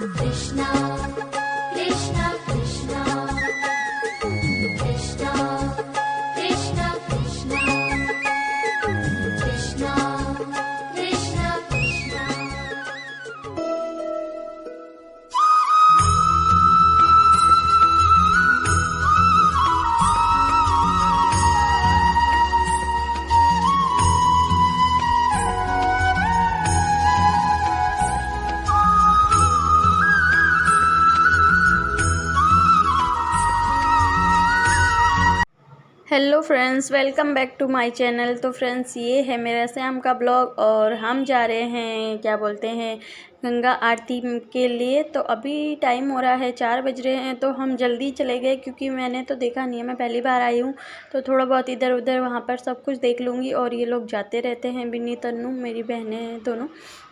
Krishna Krishna Krishna Krishna Krishna Krishna Krishna Krishna Krishna. Hello friends, welcome back to my channel. तो friends, ये है मेरा शाम का ब्लॉग और हम जा रहे हैं क्या बोलते हैं गंगा आरती के लिए। तो अभी टाइम हो रहा है 4 बज रहे हैं, तो हम जल्दी चले गए क्योंकि मैंने तो देखा नहीं है, मैं पहली बार आई हूँ। तो थोड़ा बहुत इधर उधर वहाँ पर सब कुछ देख लूँगी। और ये लोग जाते रहते हैं, बिन्नी तन्नू मेरी बहनें हैं दोनों,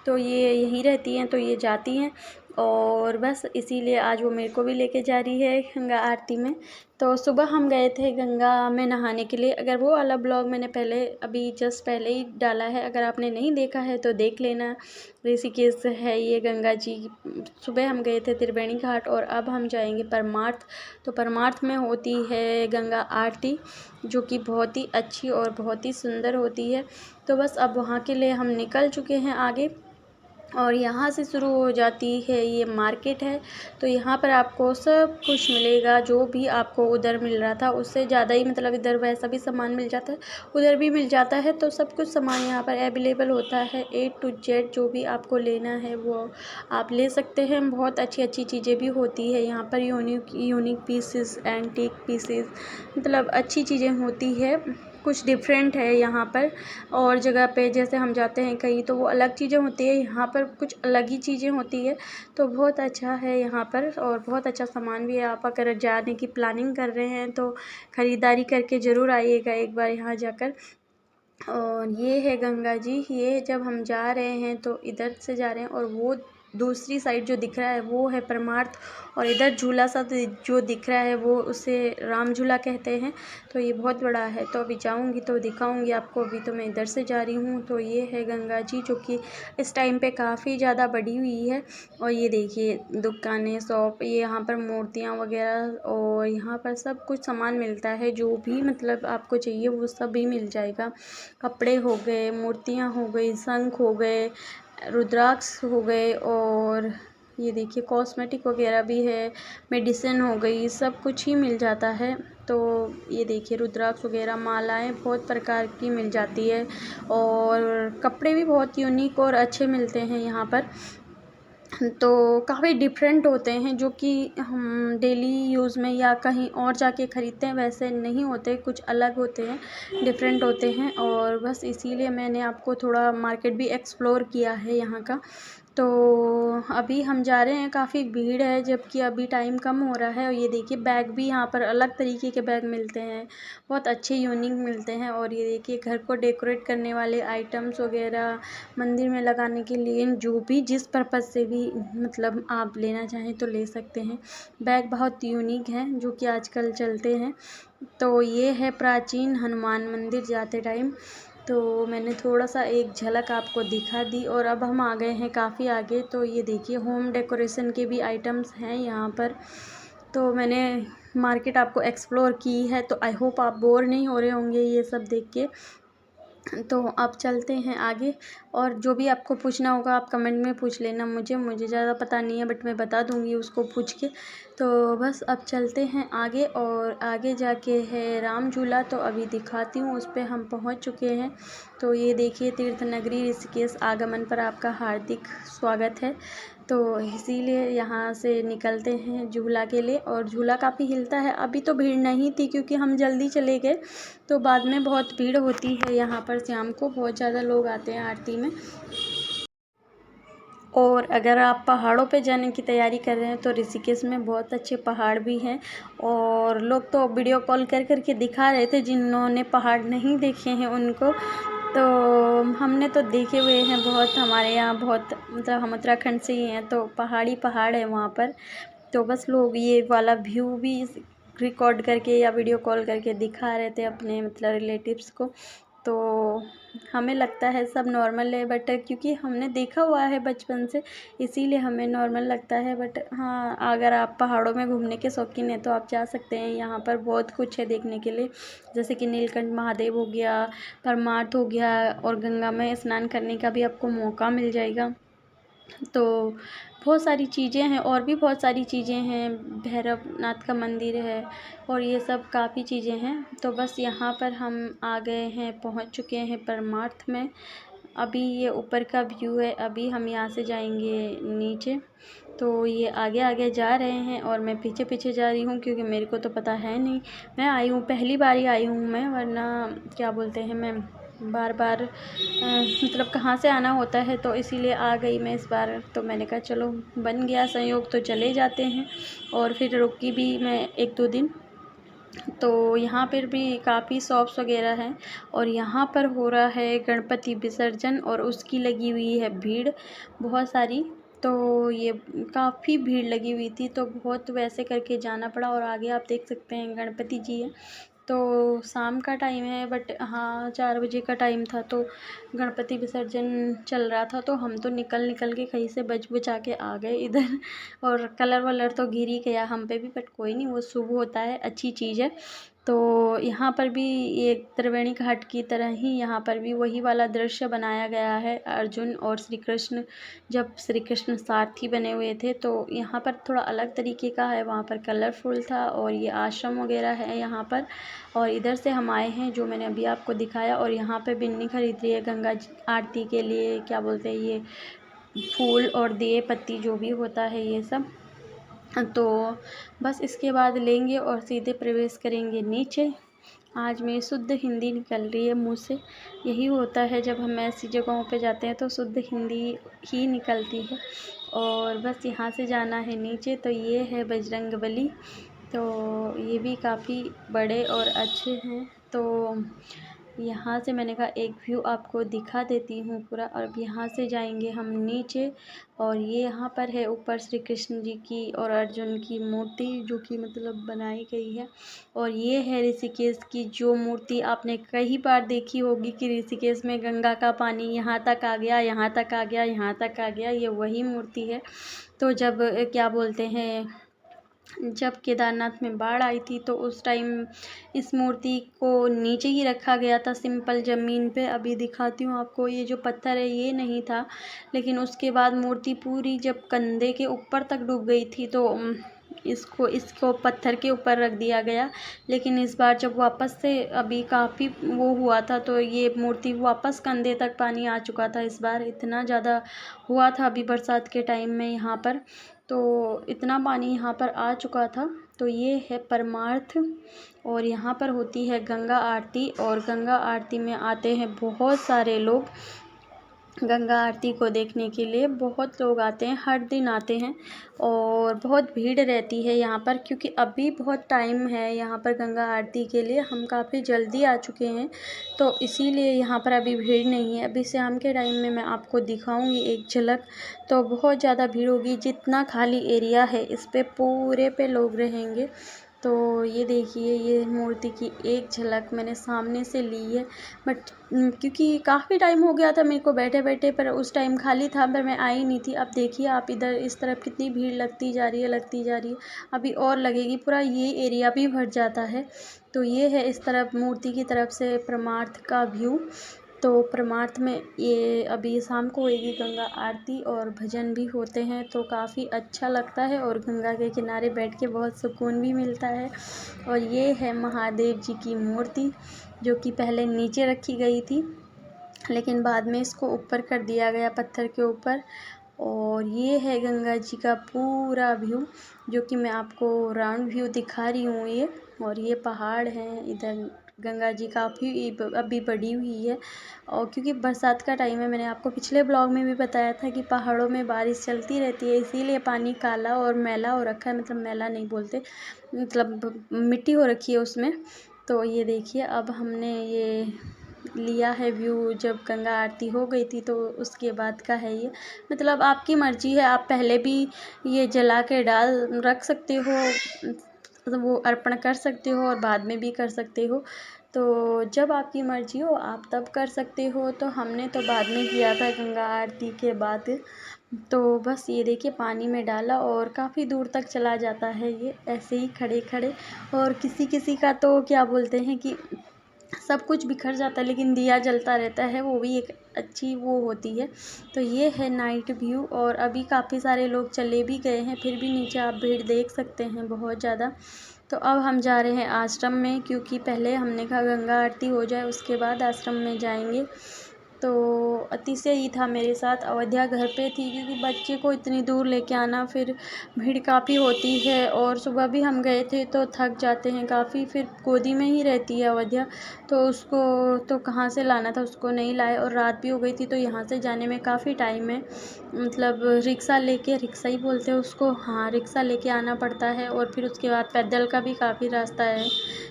तो ये यहीं रहती हैं, तो ये जाती हैं। और बस इसीलिए आज वो मेरे को भी लेके जा रही है गंगा आरती में। तो सुबह हम गए थे गंगा में नहाने के लिए। अगर वो वाला ब्लॉग मैंने पहले अभी जस्ट पहले ही डाला है, अगर आपने नहीं देखा है तो देख लेना। ऋषिकेश है ये गंगा जी। सुबह हम गए थे त्रिवेणी घाट और अब हम जाएंगे परमार्थ। तो परमार्थ में होती है गंगा आरती, जो कि बहुत ही अच्छी और बहुत ही सुंदर होती है। तो बस अब वहाँ के लिए हम निकल चुके हैं आगे। और यहाँ से शुरू हो जाती है ये मार्केट है। तो यहाँ पर आपको सब कुछ मिलेगा, जो भी आपको उधर मिल रहा था उससे ज़्यादा ही, मतलब इधर वैसा भी सामान मिल जाता है, उधर भी मिल जाता है। तो सब कुछ सामान यहाँ पर अवेलेबल होता है, A to Z जो भी आपको लेना है वो आप ले सकते हैं। बहुत अच्छी अच्छी चीज़ें भी होती है यहाँ पर, unique unique pieces, antique pieces, मतलब अच्छी चीज़ें होती है। कुछ डिफरेंट है यहाँ पर। और जगह पे जैसे हम जाते हैं कहीं तो वो अलग चीज़ें होती है, यहाँ पर कुछ अलग ही चीज़ें होती है। तो बहुत अच्छा है यहाँ पर और बहुत अच्छा सामान भी है। आप अगर जाने की प्लानिंग कर रहे हैं तो ख़रीदारी करके ज़रूर आइएगा एक बार यहाँ जाकर। और ये है गंगा जी। ये जब हम जा रहे हैं तो इधर से जा रहे हैं और वो दूसरी साइड जो दिख रहा है वो है परमार्थ। और इधर झूला सा जो दिख रहा है वो उसे राम झूला कहते हैं। तो ये बहुत बड़ा है। तो अभी जाऊंगी तो दिखाऊंगी आपको। अभी तो मैं इधर से जा रही हूँ। तो ये है गंगा जी, जो कि इस टाइम पे काफ़ी ज़्यादा बड़ी हुई है। और ये देखिए दुकानें, शॉप, ये यहाँ पर मूर्तियाँ वगैरह, और यहाँ पर सब कुछ सामान मिलता है जो भी मतलब आपको चाहिए वो सब भी मिल जाएगा। कपड़े हो गए, मूर्तियाँ हो गई, शंख हो गए, रुद्राक्ष हो गए, और ये देखिए कॉस्मेटिक वगैरह भी है, मेडिसिन हो गई, सब कुछ ही मिल जाता है। तो ये देखिए रुद्राक्ष वगैरह, मालाएं बहुत प्रकार की मिल जाती है। और कपड़े भी बहुत यूनिक और अच्छे मिलते हैं यहाँ पर। तो काफ़ी डिफरेंट होते हैं, जो कि हम डेली यूज़ में या कहीं और जाके ख़रीदते हैं वैसे नहीं होते, कुछ अलग होते हैं, डिफरेंट होते हैं। और बस इसीलिए मैंने आपको थोड़ा मार्केट भी एक्सप्लोर किया है यहाँ का। तो अभी हम जा रहे हैं, काफ़ी भीड़ है जबकि अभी टाइम कम हो रहा है। और ये देखिए बैग भी यहाँ पर अलग तरीके के बैग मिलते हैं, बहुत अच्छे यूनिक मिलते हैं। और ये देखिए घर को डेकोरेट करने वाले आइटम्स वगैरह, मंदिर में लगाने के लिए, जो भी जिस पर्पज़ से भी मतलब आप लेना चाहें तो ले सकते हैं। बैग बहुत यूनिक हैं जो कि आजकल चलते हैं। तो ये है प्राचीन हनुमान मंदिर जाते टाइम। तो मैंने थोड़ा सा एक झलक आपको दिखा दी। और अब हम आ गए हैं काफ़ी आगे। तो ये देखिए होम डेकोरेशन के भी आइटम्स हैं यहाँ पर। तो मैंने मार्केट आपको एक्सप्लोर की है, तो आई होप आप बोर नहीं हो रहे होंगे ये सब देख के। तो अब चलते हैं आगे। और जो भी आपको पूछना होगा आप कमेंट में पूछ लेना मुझे ज़्यादा पता नहीं है, बट मैं बता दूंगी उसको पूछ के। तो बस अब चलते हैं आगे। और आगे जाके है राम झूला, तो अभी दिखाती हूँ, उस पर हम पहुँच चुके हैं। तो ये देखिए तीर्थ नगरी ऋषिकेश आगमन पर आपका हार्दिक स्वागत है। तो इसीलिए यहाँ से निकलते हैं झूला के लिए। और झूला काफ़ी हिलता है। अभी तो भीड़ नहीं थी क्योंकि हम जल्दी चले गए, तो बाद में बहुत भीड़ होती है यहाँ पर। शाम को बहुत ज़्यादा लोग आते हैं आरती में। और अगर आप पहाड़ों पे जाने की तैयारी कर रहे हैं तो ऋषिकेश में बहुत अच्छे पहाड़ भी हैं। और लोग तो वीडियो कॉल कर कर के दिखा रहे थे, जिन्होंने पहाड़ नहीं देखे हैं उनको। तो हमने तो देखे हुए हैं बहुत, हमारे यहाँ बहुत, मतलब हम उत्तराखंड से ही हैं तो पहाड़ी पहाड़ है वहाँ पर। तो बस लोग ये वाला व्यू भी रिकॉर्ड करके या वीडियो कॉल करके दिखा रहे थे अपने मतलब रिलेटिव्स को। तो हमें लगता है सब नॉर्मल है, बट क्योंकि हमने देखा हुआ है बचपन से इसीलिए हमें नॉर्मल लगता है। बट हाँ, अगर आप पहाड़ों में घूमने के शौकीन हैं तो आप जा सकते हैं। यहाँ पर बहुत कुछ है देखने के लिए, जैसे कि नीलकंठ महादेव हो गया, परमार्थ हो गया, और गंगा में स्नान करने का भी आपको मौका मिल जाएगा। तो बहुत सारी चीज़ें हैं, और भी बहुत सारी चीज़ें हैं, भैरवनाथ का मंदिर है और ये सब काफ़ी चीज़ें हैं। तो बस यहाँ पर हम आ गए हैं, पहुँच चुके हैं परमार्थ में। अभी ये ऊपर का व्यू है, अभी हम यहाँ से जाएंगे नीचे। तो ये आगे आगे जा रहे हैं और मैं पीछे पीछे जा रही हूँ, क्योंकि मेरे को तो पता है नहीं। मैं आई हूँ, पहली बार ही आई हूँ मैं, वरना क्या बोलते हैं, मैं बार बार मतलब कहाँ से आना होता है, तो इसीलिए आ गई मैं इस बार। तो मैंने कहा चलो बन गया संयोग तो चले जाते हैं। और फिर रुकी भी मैं 1-2 दिन। तो यहाँ पर भी काफ़ी शॉप्स वगैरह हैं, और यहाँ पर हो रहा है गणपति विसर्जन, और उसकी लगी हुई है भीड़ बहुत सारी। तो ये काफ़ी भीड़ लगी हुई थी, तो बहुत वैसे करके जाना पड़ा। और आगे आप देख सकते हैं गणपति जी हैं। तो शाम का टाइम है, बट हाँ 4 बजे का टाइम था, तो गणपति विसर्जन चल रहा था। तो हम तो निकल के कहीं से बच बचा के आ गए इधर। और कलर वलर तो गिर ही गया हम पे भी, बट कोई नहीं, वो शुभ होता है, अच्छी चीज़ है। तो यहाँ पर भी ये त्रिवेणी घाट की तरह ही यहाँ पर भी वही वाला दृश्य बनाया गया है। अर्जुन और श्री कृष्ण, जब श्री कृष्ण सारथी बने हुए थे, तो यहाँ पर थोड़ा अलग तरीके का है, वहाँ पर कलरफुल था। और ये आश्रम वगैरह है यहाँ पर। और इधर से हम आए हैं, जो मैंने अभी आपको दिखाया। और यहाँ पे बिन्नी खरीद रही है गंगा आरती के लिए, क्या बोलते हैं, ये फूल और दिए पत्ती जो भी होता है ये सब। तो बस इसके बाद लेंगे और सीधे प्रवेश करेंगे नीचे। आज मेरी शुद्ध हिंदी निकल रही है मुँह से। यही होता है जब हम ऐसी जगहों पे जाते हैं तो शुद्ध हिंदी ही निकलती है। और बस यहाँ से जाना है नीचे। तो ये है बजरंगबली। तो ये भी काफ़ी बड़े और अच्छे हैं। तो यहाँ से मैंने कहा एक व्यू आपको दिखा देती हूँ पूरा। और अब यहाँ से जाएंगे हम नीचे, और ये यहाँ पर है ऊपर श्री कृष्ण जी की और अर्जुन की मूर्ति, जो कि मतलब बनाई गई है। और ये है ऋषिकेश की जो मूर्ति आपने कई बार देखी होगी कि ऋषिकेश में गंगा का पानी यहाँ तक आ गया, यहाँ तक आ गया, यहाँ तक आ गया, ये वही मूर्ति है। तो जब क्या बोलते हैं, जब केदारनाथ में बाढ़ आई थी तो उस टाइम इस मूर्ति को नीचे ही रखा गया था, सिंपल ज़मीन पे। अभी दिखाती हूँ आपको, ये जो पत्थर है ये नहीं था, लेकिन उसके बाद मूर्ति पूरी जब कंधे के ऊपर तक डूब गई थी, तो इसको पत्थर के ऊपर रख दिया गया। लेकिन इस बार जब वापस से अभी काफ़ी वो हुआ था, तो ये मूर्ति वापस कंधे तक पानी आ चुका था। इस बार इतना ज़्यादा हुआ था अभी बरसात के टाइम में यहाँ पर, तो इतना पानी यहाँ पर आ चुका था। तो ये है परमार्थ, और यहाँ पर होती है गंगा आरती। और गंगा आरती में आते हैं बहुत सारे लोग, गंगा आरती को देखने के लिए बहुत लोग आते हैं, हर दिन आते हैं। और बहुत भीड़ रहती है यहाँ पर, क्योंकि अभी बहुत टाइम है यहाँ पर गंगा आरती के लिए। हम काफ़ी जल्दी आ चुके हैं, तो इसीलिए यहाँ पर अभी भीड़ नहीं है। अभी शाम के टाइम में मैं आपको दिखाऊंगी एक झलक, तो बहुत ज़्यादा भीड़ होगी। जितना खाली एरिया है इस पे पूरे पे लोग रहेंगे। तो ये देखिए, ये मूर्ति की एक झलक मैंने सामने से ली है। बट क्योंकि काफ़ी टाइम हो गया था मेरे को बैठे बैठे, पर उस टाइम खाली था, पर मैं आई नहीं थी। अब देखिए आप इधर इस तरफ कितनी भीड़ लगती जा रही है, लगती जा रही है। अभी और लगेगी, पूरा ये एरिया भी भर जाता है। तो ये है इस तरफ मूर्ति की तरफ से परमार्थ का व्यू। तो परमार्थ में ये अभी शाम को होगी गंगा आरती, और भजन भी होते हैं, तो काफ़ी अच्छा लगता है। और गंगा के किनारे बैठ के बहुत सुकून भी मिलता है। और ये है महादेव जी की मूर्ति, जो कि पहले नीचे रखी गई थी, लेकिन बाद में इसको ऊपर कर दिया गया पत्थर के ऊपर। और ये है गंगा जी का पूरा व्यू, जो कि मैं आपको राउंड व्यू दिखा रही हूँ ये। और ये पहाड़ हैं इधर, गंगा जी काफ़ी अभी बड़ी हुई है। और क्योंकि बरसात का टाइम है, मैंने आपको पिछले ब्लॉग में भी बताया था कि पहाड़ों में बारिश चलती रहती है, इसीलिए पानी काला और मैला हो रखा है। मतलब मैला नहीं बोलते, मतलब मिट्टी हो रखी है उसमें। तो ये देखिए, अब हमने ये लिया है व्यू, जब गंगा आरती हो गई थी तो उसके बाद का है ये। मतलब आपकी मर्ज़ी है, आप पहले भी ये जला के डाल रख सकते हो, मतलब वो अर्पण कर सकते हो, और बाद में भी कर सकते हो। तो जब आपकी मर्ज़ी हो आप तब कर सकते हो। तो हमने तो बाद में किया था गंगा आरती के बाद। तो बस ये देखिए पानी में डाला और काफ़ी दूर तक चला जाता है ये ऐसे ही खड़े खड़े। और किसी किसी का तो क्या बोलते हैं कि सब कुछ बिखर जाता है लेकिन दिया जलता रहता है, वो भी एक अच्छी वो होती है। तो ये है नाइट व्यू। और अभी काफ़ी सारे लोग चले भी गए हैं, फिर भी नीचे आप भीड़ देख सकते हैं बहुत ज़्यादा। तो अब हम जा रहे हैं आश्रम में, क्योंकि पहले हमने कहा गंगा आरती हो जाए उसके बाद आश्रम में जाएंगे। तो अतिशय ही था मेरे साथ। अयोध्या घर पे थी क्योंकि बच्चे को इतनी दूर लेके आना, फिर भीड़ काफ़ी होती है। और सुबह भी हम गए थे तो थक जाते हैं काफ़ी, फिर गोदी में ही रहती है अयोध्या, तो उसको तो कहाँ से लाना था, उसको नहीं लाए। और रात भी हो गई थी तो यहाँ से जाने में काफ़ी टाइम है, मतलब रिक्शा लेके, रिक्शा ही बोलते हैं उसको, हाँ रिक्शा लेके आना पड़ता है। और फिर उसके बाद पैदल का भी काफ़ी रास्ता है।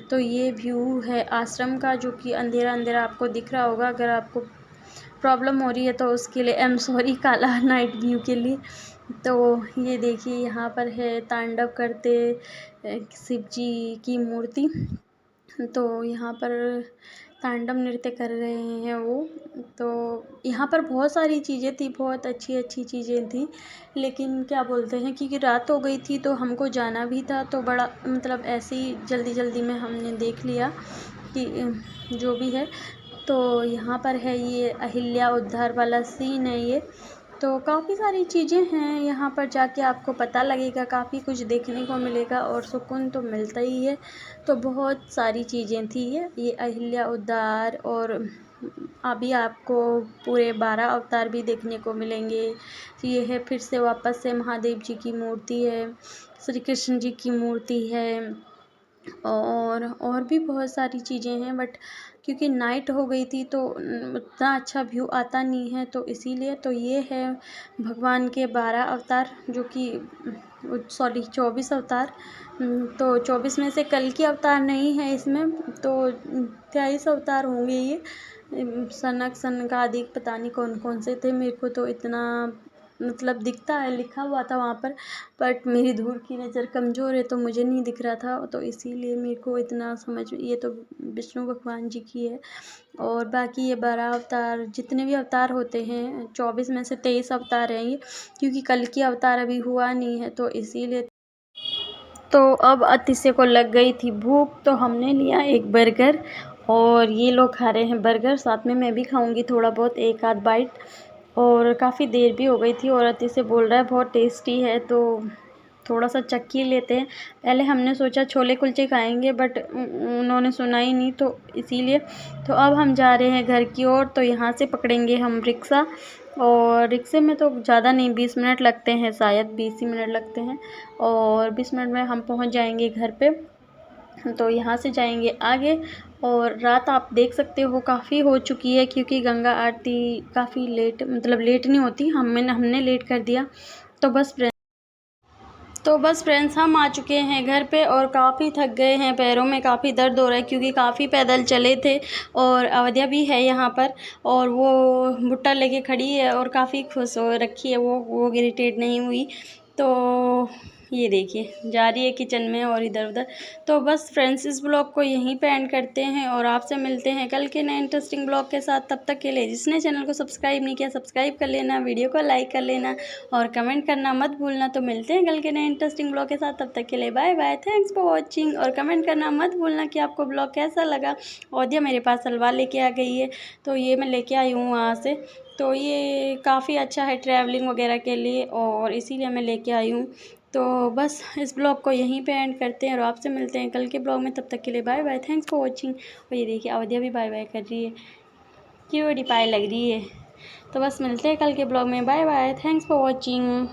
तो ये व्यू है आश्रम का, जो कि अंधेरा अंधेरा आपको दिख रहा होगा। अगर आपको प्रॉब्लम हो रही है तो उसके लिए आई एम सॉरी, काला नाइट व्यू के लिए। तो ये देखिए यहाँ पर है तांडव करते शिव जी की मूर्ति। तो यहाँ पर तांडव नृत्य कर रहे हैं वो। तो यहाँ पर बहुत सारी चीज़ें थी, बहुत अच्छी अच्छी चीज़ें थी, लेकिन क्या बोलते हैं क्योंकि रात हो गई थी तो हमको जाना भी था, तो बड़ा मतलब ऐसे ही जल्दी जल्दी में हमने देख लिया कि जो भी है। तो यहाँ पर है ये अहिल्या उद्धार वाला सीन है ये। तो काफ़ी सारी चीज़ें हैं यहाँ पर, जाके आपको पता लगेगा, काफ़ी कुछ देखने को मिलेगा और सुकून तो मिलता ही है। तो बहुत सारी चीज़ें थी ये अहिल्या उद्धार। और अभी आपको पूरे 12 अवतार भी देखने को मिलेंगे। ये है फिर से वापस से महादेव जी की मूर्ति है, श्री कृष्ण जी की मूर्ति है, और भी बहुत सारी चीज़ें हैं। बट क्योंकि नाइट हो गई थी तो उतना अच्छा व्यू आता नहीं है, तो इसीलिए। तो ये है भगवान के 12 अवतार, जो कि सॉरी 24 अवतार। तो 24 में से कल की अवतार नहीं है इसमें, तो 23 अवतार होंगे ये। सनक सनकादिक पता नहीं कौन कौन से थे, मेरे को तो इतना मतलब दिखता है, लिखा हुआ था वहाँ पर, बट मेरी दूर की नज़र कमज़ोर है तो मुझे नहीं दिख रहा था, तो इसीलिए मेरे को इतना समझ। ये तो विष्णु भगवान जी की है। और बाकी ये 12 अवतार, जितने भी अवतार होते हैं 24 में से 23 अवतार हैं ये, क्योंकि कल की अवतार अभी हुआ नहीं है, तो इसीलिए। तो अब अतिशय को लग गई थी भूख, तो हमने लिया एक बर्गर, और ये लोग खा रहे हैं बर्गर, साथ में मैं भी खाऊंगी थोड़ा बहुत, एक आध बाइट। और काफ़ी देर भी हो गई थी और अतिशय बोल रहा है बहुत टेस्टी है, तो थोड़ा सा चक्की लेते हैं। पहले हमने सोचा छोले कुलचे खाएंगे, बट उन्होंने सुना ही नहीं, तो इसीलिए। तो अब हम जा रहे हैं घर की ओर। तो यहाँ से पकड़ेंगे हम रिक्शा, और रिक्शे में तो ज़्यादा नहीं 20 मिनट लगते हैं, शायद 20 ही मिनट लगते हैं, और 20 मिनट में हम पहुँच जाएंगे घर पे। तो यहाँ से जाएंगे आगे। और रात आप देख सकते हो काफ़ी हो चुकी है, क्योंकि गंगा आरती काफ़ी लेट, मतलब लेट नहीं होती, हमने लेट कर दिया। तो बस फ्रेंड्स हम आ चुके हैं घर पे, और काफ़ी थक गए हैं, पैरों में काफ़ी दर्द हो रहा है क्योंकि काफ़ी पैदल चले थे। और अवध्या भी है यहाँ पर, और वो भुट्टा लेके खड़ी है और काफ़ी खुश हो रखी है, वो इरिटेट नहीं हुई। तो ये देखिए जा रही है किचन में और इधर उधर। तो बस फ्रेंड्स इस ब्लॉग को यहीं पे एंड करते हैं, और आपसे मिलते हैं कल के नए इंटरेस्टिंग ब्लॉग के साथ। तब तक के लिए जिसने चैनल को सब्सक्राइब नहीं किया, सब्सक्राइब कर लेना, वीडियो को लाइक कर लेना और कमेंट करना मत भूलना। तो मिलते हैं कल के नए इंटरेस्टिंग ब्लॉग के साथ, तब तक के लिए bye bye, thanks for watching. और कमेंट करना मत भूलना कि आपको ब्लॉग कैसा लगा। अयोध्या मेरे पास सलवार लेके आ गई है, तो ये मैं लेके आई हूँ वहाँ से। तो ये काफ़ी अच्छा है ट्रैवलिंग वगैरह के लिए, और इसीलिए मैं लेके आई हूँ। तो बस इस ब्लॉग को यहीं पे एंड करते हैं, और आपसे मिलते हैं कल के ब्लॉग में। तब तक के लिए bye bye, thanks for watching. और ये देखिए अवध्या भी बाय बाय कर रही है, क्यों डिपाई लग रही है। तो बस मिलते हैं कल के ब्लॉग में, bye bye, thanks for watching.